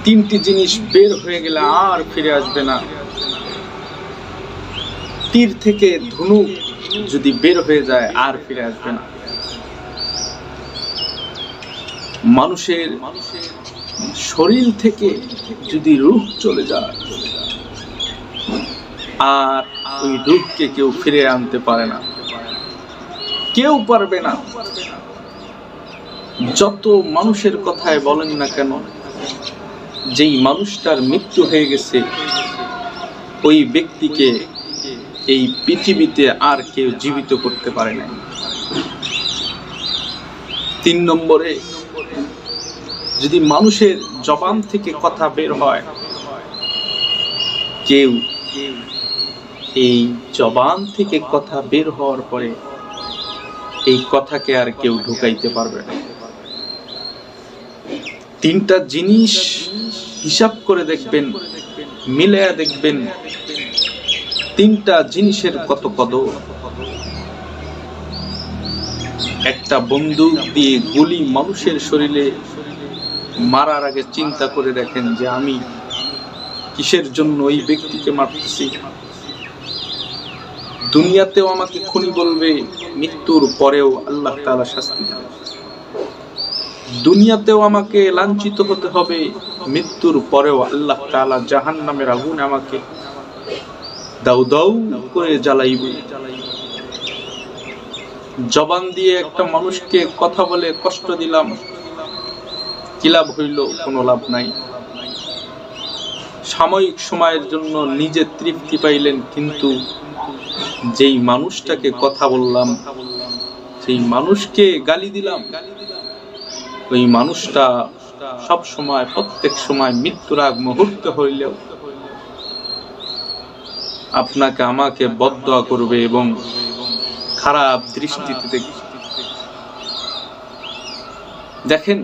তিনটি জিনিস বের হয়ে গেলে আর ফিরে আসবে না। তীর থেকে ধনুক যদি বের হয়ে যায় আর ফিরে আসবে না। মানুষের শরীর থেকে যদি রূহ চলে যায় আর ওই রূহকে কেউ ফিরে আনতে পারে না, কেউ পারবে না। যত মানুষের কথায় বলেন না কেন, যেই মানুষটার মৃত্যু হয়ে গেছে ওই ব্যক্তিকে এই পৃথিবীতে আর কেউ জীবিত করতে পারে না। 3 নম্বরে, যদি মানুষের জবান থেকে কথা বের হয়, কেউ এই জবান থেকে কথা বের হওয়ার পরে এই কথাকে আর কেউ ঢুকাইতে পারবে না। 3টা জিনিস হিসাব করে দেখবেন, মিলায়া দেখবেন 3টা জিনিসের কত কদর। একটা বন্দুক দিয়ে গুলি মানুষের শরীরে মারার আগে চিন্তা করে দেখেন যে আমি কিসের জন্য ওই ব্যক্তিকে মারতেছি। দুনিয়াতেও আমাকে খুনি বলবে, মৃত্যুর পরেও আল্লাহ তাআলা শাস্তি দেন। দুনিয়াতেও আমাকে লাঞ্ছিত হতে হবে, মৃত্যুর পরেও আল্লাহ তাআলা জাহান্নামের আগুনে আমাকে দাউ দাউ করে জ্বালাইবে। জবান দিয়ে একটা মানুষকে কথা বলে কষ্ট দিলাম, কি লাভ হইল? কোনো লাভ নাই। সাময়িক সময়ের জন্য নিজে তৃপ্তি পাইলেন, কিন্তু যেই মানুষটাকে কথা বললাম, সেই মানুষকে গালি দিলাম, ওই মানুষটা সব সময়, প্রত্যেক সময় মৃত্যুর আগ মুহূর্তে হইলেও আপনাকে আমাকে বদদোয়া করবে এবং খারাপ দৃষ্টিতে দেখবে। দেখেন,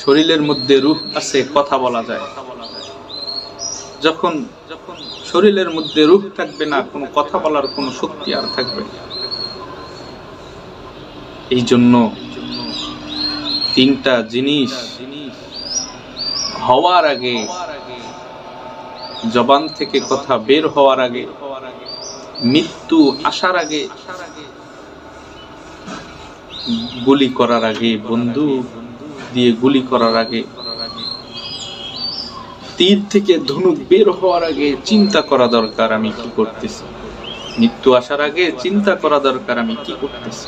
শরীরের মধ্যে রূহ আছে, কথা বলা যায়। যখন শরীরের মধ্যে রূহ থাকবে না, কোনো কথা বলার কোনো শক্তি আর থাকবে না। এই জন্য 3টা জিনিস হওয়ার আগে, জবান থেকে কথা বের হওয়ার আগে, মৃত্যু আসার আগে, গুলি করার আগে, বন্দুক দিয়ে গুলি করার আগে, তীর থেকে ধনুক বের হওয়ার আগে চিন্তা করা দরকার আমি কি করতেছি। মৃত্যু আসার আগে চিন্তা করা দরকার আমি কি করতেছি।